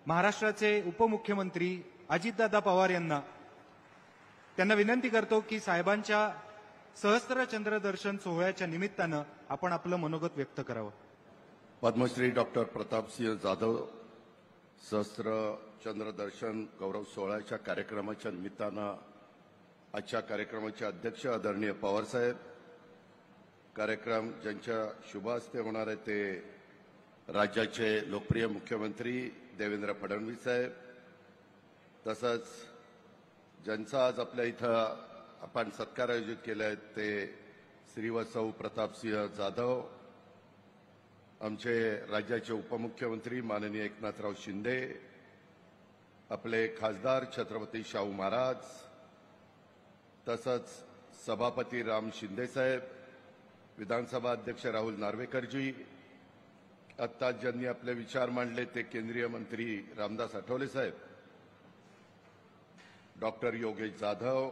महाराष्ट्राचे उपमुख्यमंत्री अजितदादा पवार यांना त्यांना विनंती करतो की साहेबांच्या सहस्त्र चंद्रदर्शन सोहळ्याच्या निमित्तानं आपण आपलं मनोगत व्यक्त करावं। पद्मश्री डॉक्टर प्रतापसिंह जाधव सहस्त्र चंद्रदर्शन गौरव सोहळ्याच्या कार्यक्रमाच्या निमित्तानं आजच्या कार्यक्रमाचे अध्यक्ष आदरणीय पवार साहेब, कार्यक्रम ज्यांच्या शुभ हस्ते होणार आहे ते राज्याचे लोकप्रिय मुख्यमंत्री देवेंद्र फडणवीस साहेब, तसंच ज्यांचा आज आपल्या इथं आपण सत्कार आयोजित केला आहे ते श्री व सौ प्रतापसिंह जाधव, आमचे राज्याचे उपमुख्यमंत्री माननीय एकनाथराव शिंदे, आपले खासदार छत्रपती शाहू महाराज, तसंच सभापती राम शिंदे साहेब, विधानसभा अध्यक्ष राहुल नार्वेकरजी, आत्ता ज्यांनी आपले विचार मांडले ते केंद्रीय मंत्री रामदास आठवले साहेब, डॉक्टर योगेश जाधव,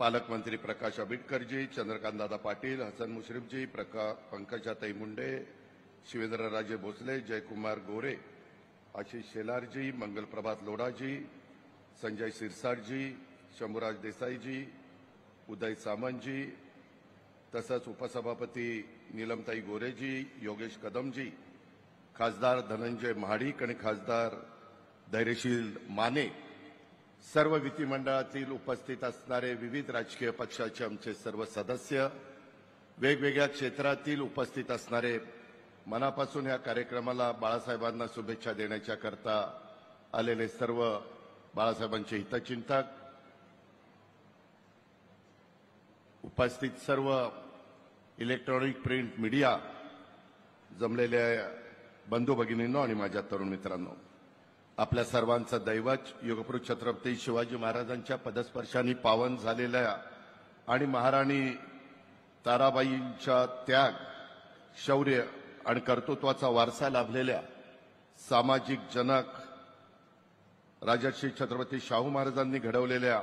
पालकमंत्री प्रकाश आंबेडकरजी, चंद्रकांतदादा पाटील, हसन मुश्रीफजी, पंकजाताई मुंडे, शिवेंद्रराजे भोसले, जयकुमार गोरे, आशिष शेलारजी, मंगलप्रभात लोढाजी, संजय सिरसाटजी, शंभूराज देसाईजी, उदय सामंतजी, तसंच उपसभापती नीलमताई गोरेजी, योगेश कदमजी, खासदार धनंजय महाडिक आणि खासदार धैर्यशील माने, सर्व विधिमंडळातील उपस्थित असणारे विविध राजकीय पक्षाचे आमचे सर्व सदस्य, वेगवेगळ्या क्षेत्रातील उपस्थित असणारे, मनापासून या कार्यक्रमाला बाळासाहेबांना शुभेच्छा देण्याच्या करता आलेले सर्व बाळासाहेबांचे हितचिंतक, उपस्थित सर्व इलेक्ट्रॉनिक प्रिंट मीडिया जमलेल्या बंधू भगिनींनो आणि माझ्या तरुण मित्रांनो, आपल्या सर्वांचं दैवत योगपुरुष छत्रपती शिवाजी महाराजांच्या पदस्पर्शाने पावन झालेल्या आणि महाराणी ताराबाईंच्या त्याग, शौर्य आणि कर्तृत्वाचा वारसा लाभलेल्या सामाजिक जनक राजर्षी छत्रपती शाहू महाराजांनी घडवलेल्या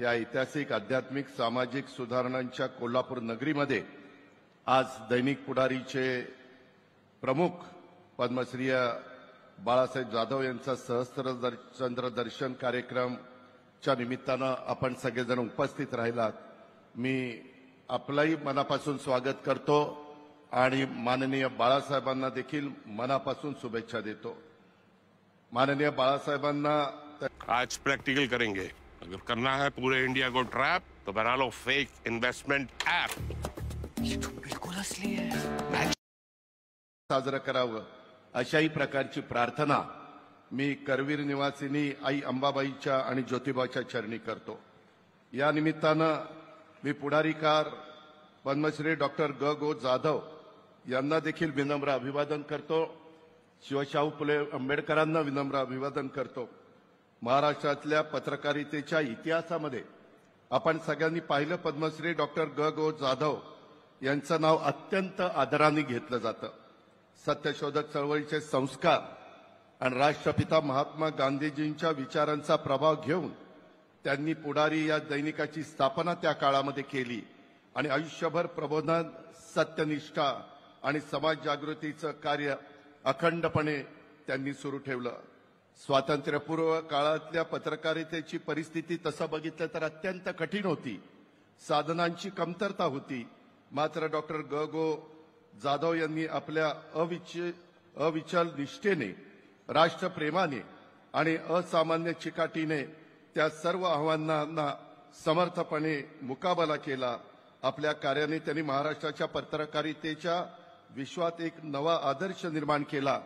या ऐतिहासिक आध्यात्मिक सामाजिक सुधारणांच्या कोल्हापूर नगरीमध्ये आज दैनिक पुढारीचे प्रमुख पद्मश्री बाळासाहेब जाधव यांचा सहस्त्र चंद्रदर्शन कार्यक्रमच्या निमित्तानं आपण सगळेजण उपस्थित राहिलात। मी आपलंही मनापासून स्वागत करतो आणि माननीय बाळासाहेबांना देखील मनापासून शुभेच्छा देतो। माननीय बाळासाहेबांना आज प्रैक्टिकल करेंगे। अगर करना है पूरे इंडिया को ट्रैप तो बना लो फेक इन्वेस्टमेंट ऐप। ये तो बिल्कुल असली है। साजरं करावं अशाही प्रकारची प्रार्थना मी करवीर निवासिनी आई अंबाबाईच्या आणि ज्योतिबाच्या चरणी करतो। या निमित्तानं मी पुढारीकार पद्मश्री डॉक्टर ग जाधव यांना देखील विनम्र अभिवादन करतो। शिवशाहू फुले आंबेडकरांना विनम्र अभिवादन करतो। महाराष्ट्रातल्या पत्रकारितेच्या इतिहासामध्ये आपण सगळ्यांनी पाहिलं, पद्मश्री डॉक्टर ग जाधव यांचं नाव अत्यंत आदराने घेतलं जातं। सत्यशोधक चळवळीचे संस्कार आणि राष्ट्रपिता महात्मा गांधीजींच्या विचारांचा प्रभाव घेऊन त्यांनी पुढारी या दैनिकाची स्थापना त्या काळामध्ये केली आणि आयुष्यभर प्रबोधन, सत्यनिष्ठा आणि समाज जागृतीचं कार्य अखंडपणे त्यांनी सुरू ठेवलं। स्वातंत्र्यपूर्व काळातल्या पत्रकारितेची परिस्थिती तसं बघितलं तर अत्यंत कठीण होती, साधनांची कमतरता होती। मात्र डॉक्टर ग जाधव यांनी आपल्या अविचल निष्ठेने, राष्ट्रप्रेमाने आणि असामान्य चिकाटीने त्या सर्व आव्हानांना समर्थपणे मुकाबला केला। आपल्या कार्याने त्यांनी महाराष्ट्राच्या पत्रकारितेच्या विश्वात एक नवा आदर्श निर्माण केला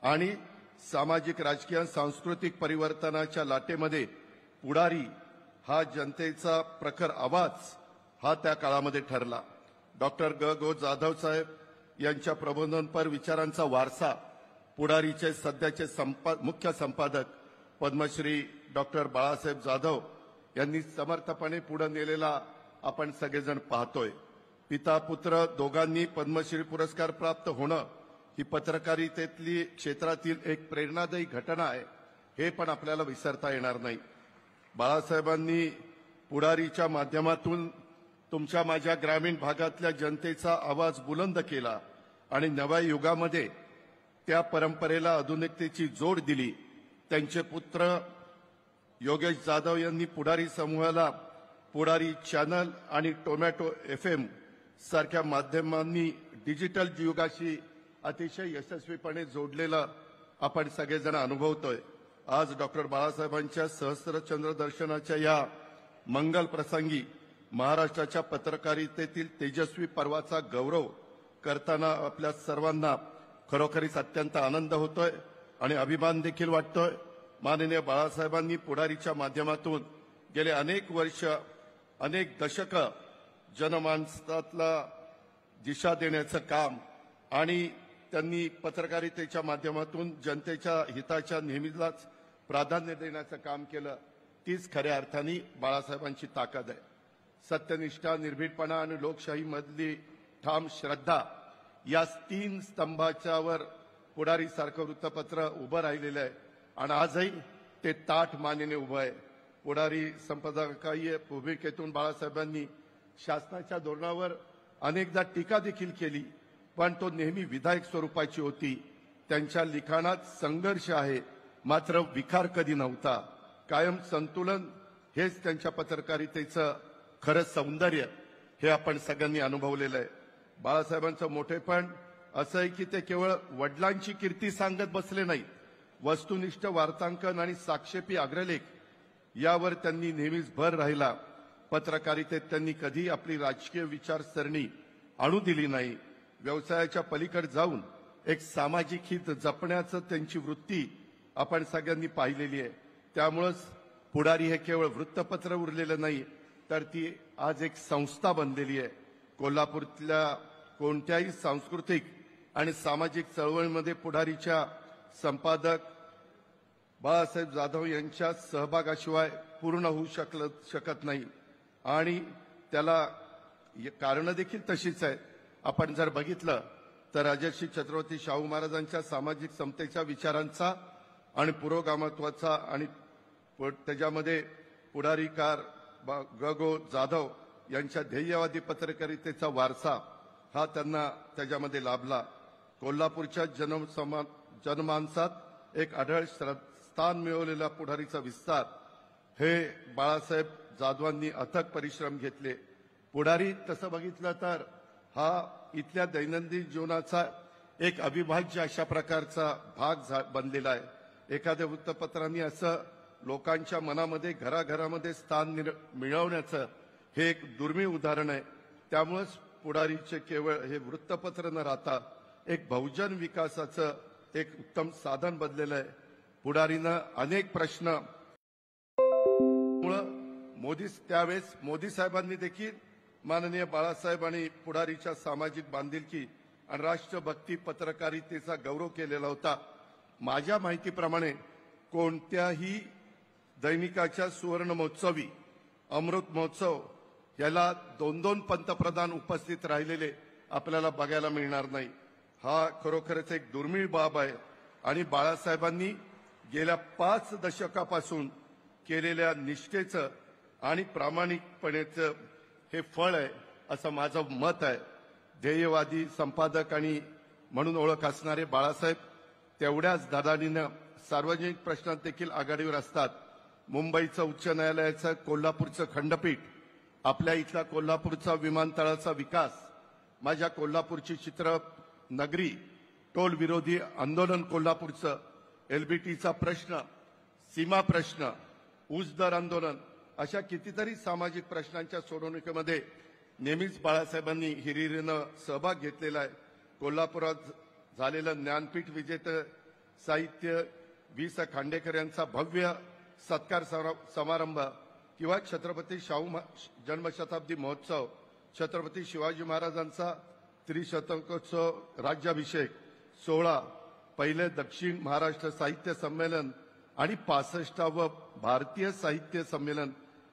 आणि सामाजिक, राजकीय, सांस्कृतिक परिवर्तनाच्या लाटेमध्ये पुढारी हा जनतेचा प्रखर आवाज हा त्या काळामध्ये ठरला। डॉक्टर ग जाधव साहेब यांच्या प्रबोधनपर विचारांचा वारसा पुढारीचे सध्याचे मुख्य संपादक पद्मश्री डॉक्टर बाळासाहेब जाधव यांनी समर्थपणे पुढे नेलेला आपण सगळेजण पाहतोय। पिता पुत्र दोघांनी पद्मश्री पुरस्कार प्राप्त होणं ही पत्रकारितेतली क्षेत्रातील एक प्रेरणादायी घटना आहे, हे पण आपल्याला विसरता येणार नाही। बाळासाहेबांनी पुढारीच्या माध्यमातून तुमच्या माझ्या ग्रामीण भागातल्या जनतेचा आवाज बुलंद केला आणि नव्या युगामध्ये त्या परंपरेला आधुनिकतेची जोड दिली. त्यांचे पुत्र योगेश जाधव यांनी पुढारी समूहाला पुढारी चॅनल आणि टोमॅटो FM सारख्या माध्यमांनी डिजिटल युगाशी अतिशय यशस्वीपणे जोडलेलं आपण सगळेजण अनुभवतोय. आज डॉक्टर बाळासाहेबांच्या सहस्त्रचंद्र दर्शनाच्या या मंगल प्रसंगी महाराष्ट्राच्या पत्रकारितेतील तेजस्वी पर्वाचा गौरव करताना आपल्या सर्वांना खरोखरीच अत्यंत आनंद होतोय आणि अभिमान देखील वाटतोय. माननीय बाळासाहेबांनी पुढारीच्या माध्यमातून गेले अनेक वर्ष अनेक दशकं जनमानसातला दिशा देण्याचं काम आणि त्यांनी पत्रकारितेच्या माध्यमातून जनतेच्या हिताच्या नेहमीलाच प्राधान्य देण्याचं काम केलं. तीच खऱ्या अर्थाने बाळासाहेबांची ताकद आहे. सत्यनिष्ठा, निर्भीडपणा आणि लोकशाहीमधली ठाम श्रद्धा या 3 स्तंभाच्यावर पुढारीसारखं वृत्तपत्र उभं राहिलेलं आहे आणि आजही ते ताठ मानेने उभं आहे. पुढारी संपादकीय भूमिकेतून बाळासाहेबांनी शासनाच्या धोरणावर अनेकदा टीका देखील केली, पण तो नेहमी विधायक स्वरूपाची होती. त्यांच्या लिखाणात संघर्ष आहे, मात्र विकार कधी नव्हता. कायम संतुलन हेच त्यांच्या पत्रकारितेचं खरं सौंदर्य हे आपण सगळ्यांनी अनुभवलेलं आहे. बाळासाहेबांचं मोठेपण असं आहे की ते केवळ वडिलांची कीर्ती सांगत बसले नाही. वस्तुनिष्ठ वार्तांकन आणि साक्षेपी अग्रलेख यावर त्यांनी नेहमीच भर राहिला. पत्रकारितेत त्यांनी कधी आपली राजकीय विचारसरणी आणू दिली नाही. व्यवसायाच्या पलीकडे जाऊन एक सामाजिक हित जपण्याचं त्यांची वृत्ती आपण सगळ्यांनी पाहिलेली आहे. त्यामुळंच पुढारी हे केवळ वृत्तपत्र उरलेलं नाही, तर ती आज एक संस्था बनलेली आहे. कोल्हापूरतल्या कोणत्याही सांस्कृतिक आणि सामाजिक चळवळीमध्ये पुढारीच्या संपादक बाळासाहेब जाधव यांच्या सहभागाशिवाय पूर्ण होऊ शकत नाही आणि त्याला कारणं देखील तशीच आहेत. आपण जर बघितलं तर राजर्षी छत्रपती शाहू महाराजांच्या सामाजिक समतेच्या विचारांचा आणि पुरोगामित्वाचा आणि त्याच्यामध्ये पुढारीकार गगो जाधव यांच्या ध्येयवादी पत्रकारितेचा वारसा हा त्यांना त्याच्यामध्ये लाभला. कोल्हापूरच्या जनमानसात एक आढळ स्थान मिळवलेला पुढारीचा विस्तार हे बाळासाहेब जाधवांनी अथक परिश्रम घेतले. पुढारी तसं बघितलं तर हा इथल्या दैनंदिन जीवनाचा एक अविभाज्य अशा प्रकारचा भाग बनलेला आहे. एखाद्या वृत्तपत्रांनी असं लोकांच्या मनामध्ये घराघरामध्ये स्थान मिळवण्याचं हे एक दुर्मिळ उदाहरण आहे. त्यामुळेच पुढारीचे केवळ हे वृत्तपत्र न राहता एक बहुजन विकासाचं एक उत्तम साधन बनलेलं आहे. पुढारीनं अनेक प्रश्न त्यावेळेस मोदी साहेबांनी देखील माननीय बाळासाहेब आणि पुढारीच्या सामाजिक बांधिलकी आणि राष्ट्रभक्ती पत्रकारितेचा गौरव केलेला होता. माझ्या माहितीप्रमाणे कोणत्याही दैनिकाच्या सुवर्ण महोत्सवी अमृत महोत्सव याला 2-2 पंतप्रधान उपस्थित राहिलेले आपल्याला बघायला मिळणार नाही. हा खरोखरच एक दुर्मिळ बाब आहे आणि बाळासाहेबांनी गेल्या 5 दशकापासून केलेल्या निष्ठेचं आणि प्रामाणिकपणेचं हे फळ आहे असं माझं मत आहे. ध्येयवादी संपादक आणि म्हणून ओळख असणारे बाळासाहेब तेवढ्याच धडाडीनं सार्वजनिक प्रश्नात देखील आघाडीवर असतात. मुंबईचं उच्च न्यायालयाचं कोल्हापूरचं खंडपीठ, आपल्या इथला कोल्हापूरचा विमानतळाचा विकास, माझ्या कोल्हापूरची चित्र नगरी, टोल विरोधी आंदोलन कोल्हापूरचं, LBTचा प्रश्न, सीमा प्रश्न, ऊस दर आंदोलन, अशा कितीतरी सामाजिक प्रश्नांच्या सोडवणुकीमध्ये नेहमीच बाळासाहेबांनी हिरिरीनं सहभाग घेतलेला आहे. कोल्हापुरात झालेलं ज्ञानपीठ विजेते साहित्य वि.स. खांडेकर यांचा भव्य सत्कार समारंभ किंवा छत्रपती शाहू जन्मशताब्दी महोत्सव, छत्रपती शिवाजी महाराजांचा त्रिशतकोत्सव राज्याभिषेक सोहळा, पहिले दक्षिण महाराष्ट्र साहित्य संमेलन आणि 65वे भारतीय साहित्य संमेलन,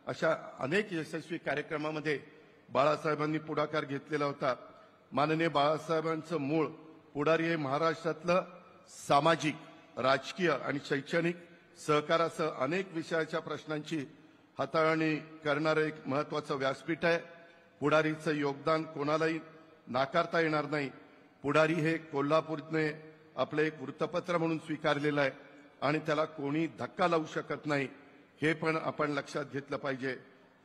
अशा अनेक यशस्वी कार्यक्रमामध्ये बाळासाहेबांनी पुढाकार घेतलेला होता. माननीय बाळासाहेबांचं मूळ पुढारी हे महाराष्ट्रातलं सामाजिक, राजकीय आणि शैक्षणिक सहकारासह अनेक विषयाच्या प्रश्नांची हाताळणी करणारं एक महत्वाचं व्यासपीठ आहे. पुढारीचं योगदान कोणालाही नाकारता येणार नाही. पुढारी हे कोल्हापूरने आपलं एक वृत्तपत्र म्हणून स्वीकारलेलं आहे आणि त्याला कोणी धक्का लावू शकत नाही, हे पण आपण लक्षात घेतलं पाहिजे.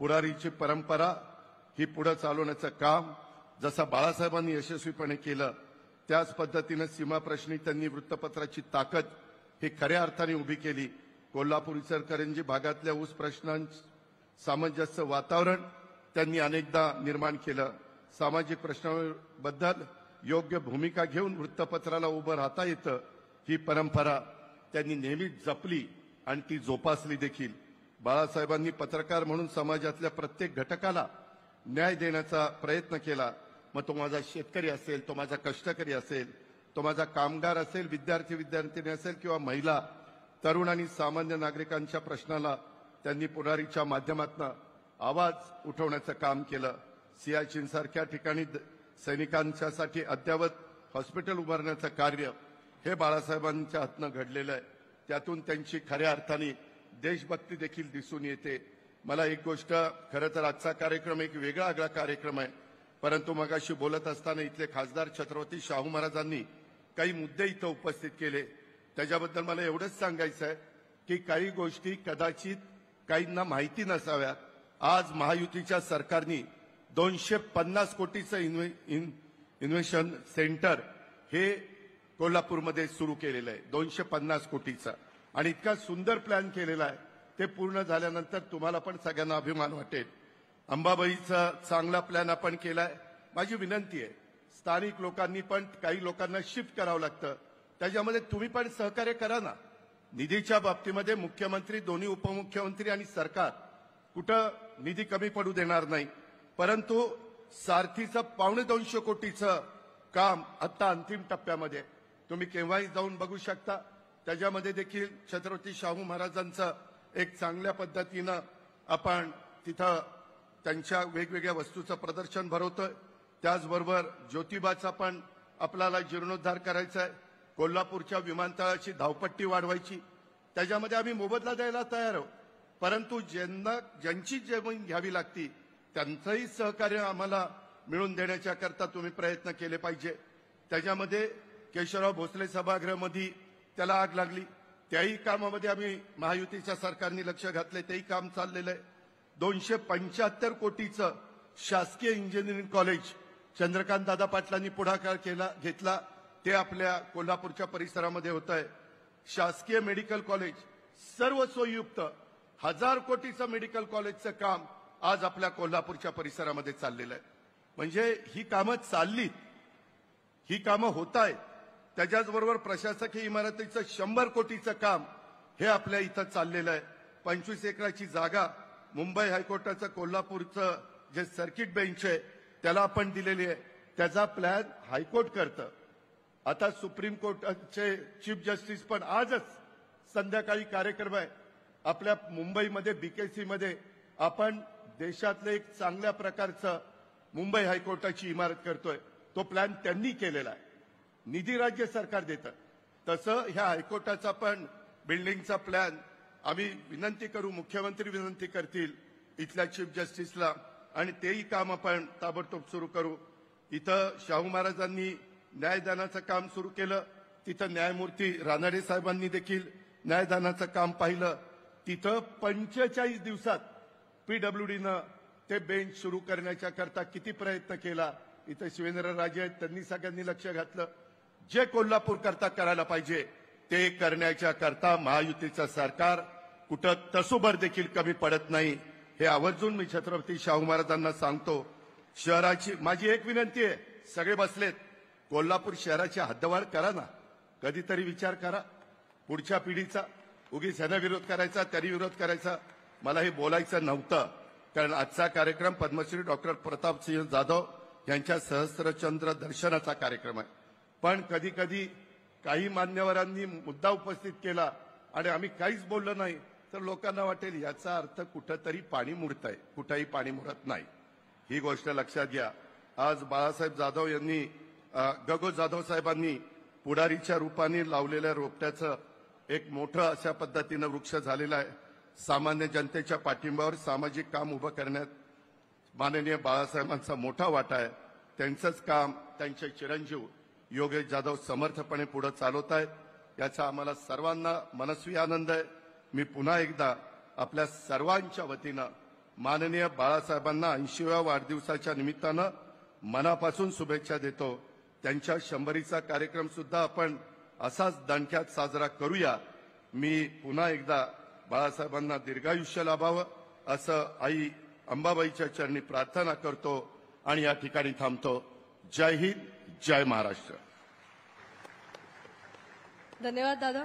पुढारीची परंपरा ही पुढे चालवण्याचं काम जसं बाळासाहेबांनी यशस्वीपणे केलं, त्याच पद्धतीनं सीमाप्रश्नी त्यांनी वृत्तपत्राची ताकद ही खऱ्या अर्थाने उभी केली. कोल्हापूर इचलकरंजी भागातल्या ऊस प्रश्नांचं सामंजस्य वातावरण त्यांनी अनेकदा निर्माण केलं. सामाजिक प्रश्नांबद्दल योग्य भूमिका घेऊन वृत्तपत्राला उभं राहता येतं, ही परंपरा त्यांनी नेहमीच जपली आणि ती जोपासली देखील. बाळासाहेबांनी पत्रकार म्हणून समाजातल्या प्रत्येक घटकाला न्याय देण्याचा प्रयत्न केला. मग तो माझा शेतकरी असेल, तो माझा कष्टकरी असेल, तो माझा कामगार असेल, विद्यार्थी विद्यार्थिनी असेल किंवा महिला, तरुण आणि सामान्य नागरिकांच्या प्रश्नाला त्यांनी पुढारीच्या माध्यमातून आवाज उठवण्याचं काम केलं. सियाचीनसारख्या ठिकाणी सैनिकांच्यासाठी अद्ययावत हॉस्पिटल उभारण्याचं कार्य हे बाळासाहेबांच्या हातनं घडलेलं आहे. त्यातून त्यांची खऱ्या अर्थाने देशभक्ती देखील दिसून येते. मला एक गोष्ट, खरं तर आजचा कार्यक्रम एक वेगळा आगळा कार्यक्रम आहे, परंतु मगाशी बोलत असताना इथले खासदार छत्रपती शाहू महाराजांनी काही मुद्दे इथं उपस्थित केले. त्याच्याबद्दल मला एवढंच सांगायचं आहे की काही गोष्टी कदाचित काहींना माहिती नसाव्यात. आज महायुतीच्या सरकारने 250 कोटीचं इन्व्हेन्शन सेंटर हे कोल्हापूरमध्ये सुरू केलेलं आहे. 250 कोटीचं आणि इतका सुंदर प्लॅन केलेला आहे. ते पूर्ण झाल्यानंतर तुम्हाला पण सगळ्यांना अभिमान वाटेल. अंबाबाईचा चांगला प्लॅन आपण केलाय. माझी विनंती आहे, स्थानिक लोकांनी पण काही लोकांना शिफ्ट करावं लागतं, त्याच्यामध्ये तुम्ही पण सहकार्य करा ना. निधीच्या बाबतीमध्ये मुख्यमंत्री, दोन्ही उपमुख्यमंत्री आणि सरकार कुठं निधी कमी पडू देणार नाही. परंतु सारथीचं 250 कोटीचं काम आता अंतिम टप्प्यामध्ये, तुम्ही केव्हाही जाऊन बघू शकता. त्याच्यामध्ये देखील छत्रपती शाहू महाराजांचं एक चांगल्या पद्धतीनं आपण तिथं त्यांच्या वेगवेगळ्या वस्तूचं प्रदर्शन भरवतोय. त्याचबरोबर ज्योतिबाचा पण आपल्याला जीर्णोद्धार करायचा आहे. कोल्हापूरच्या विमानतळाची धावपट्टी वाढवायची, त्याच्यामध्ये आम्ही मोबदला द्यायला तयार आहोत. परंतु ज्यांची जमीन घ्यावी लागती त्यांचंही सहकार्य आम्हाला मिळवून देण्याच्या करता तुम्ही प्रयत्न केले पाहिजे. त्याच्यामध्ये केशवराव भोसले सभागृहामध्ये त्याला आग लागली, त्याही कामामध्ये आम्ही महायुतीच्या सरकारने लक्ष घातले, तेही काम चाललेलं आहे. 275 कोटीचं शासकीय इंजिनिअरिंग कॉलेज चंद्रकांत दादा पाटलांनी पुढाकार घेतला, ते आपल्या कोल्हापूरच्या परिसरामध्ये होत आहे. शासकीय मेडिकल कॉलेज सर्व सोयीयुक्त 1000 कोटीचं मेडिकल कॉलेजचं काम आज आपल्या कोल्हापूरच्या परिसरामध्ये चाललेलं आहे. म्हणजे ही कामं चाललीत, ही कामं होत आहेत. त्याच्याचबरोबर प्रशासकीय इमारतीचं 100 कोटीचं काम हे आपल्या इथं चाललेलं आहे. 25 एकराची जागा मुंबई हायकोर्टाचं कोल्हापूरचं जे सर्किट बेंच आहे त्याला आपण दिलेली आहे. त्याचा प्लॅन हायकोर्ट करतं. आता सुप्रीम कोर्टाचे चीफ जस्टिस पण आजच संध्याकाळी कार्यक्रम आहे आपल्या मुंबईमध्ये BKC मध्ये. आपण देशातलं एक चांगल्या प्रकारचं मुंबई हायकोर्टाची इमारत करतोय. तो प्लॅन त्यांनी केलेला आहे. निधी राज्य सरकार देतं. तसं ह्या हायकोर्टाचा पण बिल्डिंगचा प्लॅन आम्ही विनंती करू, मुख्यमंत्री विनंती करतील इथल्या चीफ जस्टिसला, आणि तेही काम आपण ताबडतोब सुरू करू. इथं शाहू महाराजांनी न्यायदानाचं काम सुरू केलं. तिथं न्यायमूर्ती रानडे साहेबांनी देखील न्यायदानाचं काम पाहिलं. तिथं 45 दिवसात PWDनं ते बेंच सुरू करण्याच्या करता किती प्रयत्न केला. इथं शिवेंद्रराजे आहेत, त्यांनी सगळ्यांनी लक्ष घातलं. जे कोल्हापूर करता करायला पाहिजे ते करण्याच्या करता महायुतीचं सरकार कुठं तसूभर देखील कमी पडत नाही, हे आवर्जून मी छत्रपती शाहू महाराजांना सांगतो. शहराची माझी एक विनंती आहे, सगळे बसलेत, कोल्हापूर शहराची हद्दवाढ करा ना. कधीतरी विचार करा पुढच्या पिढीचा. उगीच ह्यानं विरोध करायचा, त्यांनी विरोध करायचा. मला हे बोलायचं नव्हतं, कारण आजचा कार्यक्रम पद्मश्री डॉक्टर प्रतापसिंह जाधव यांच्या सहस्त्रचंद्र दर्शनाचा कार्यक्रम आहे. पण कधी कधी काही मान्यवरांनी मुद्दा उपस्थित केला आणि आम्ही काहीच बोललो नाही तर लोकांना वाटेल याचा अर्थ कुठंतरी पाणी मुरतंय. कुठंही पाणी मुरत नाही, ही गोष्ट लक्षात घ्या. आज बाळासाहेब जाधव यांनी गगो जाधव साहेबांनी पुढारीच्या रूपाने लावलेल्या रोपट्याचं एक मोठं अशा पद्धतीनं वृक्ष झालेला आहे. सामान्य जनतेच्या पाठिंब्यावर सामाजिक काम उभं करण्यात माननीय बाळासाहेबांचा मोठा वाटा आहे. त्यांचंच काम त्यांचे चिरंजीव योगेश जाधव समर्थपणे पुढे चालवत आहेत याचा आम्हाला सर्वांना मनस्वी आनंद आहे. मी पुन्हा एकदा आपल्या सर्वांच्या वतीनं माननीय बाळासाहेबांना 80व्या वाढदिवसाच्या निमित्तानं मनापासून शुभेच्छा देतो. त्यांच्या 100रीचा कार्यक्रम सुद्धा आपण असाच दणक्यात साजरा करूया. मी पुन्हा एकदा बाळासाहेबांना दीर्घायुष्य लाभावं असं आई अंबाबाईच्या चरणी प्रार्थना करतो आणि या ठिकाणी थांबतो. जय हिंद, जय महाराष्ट्र. धन्यवाद दादा.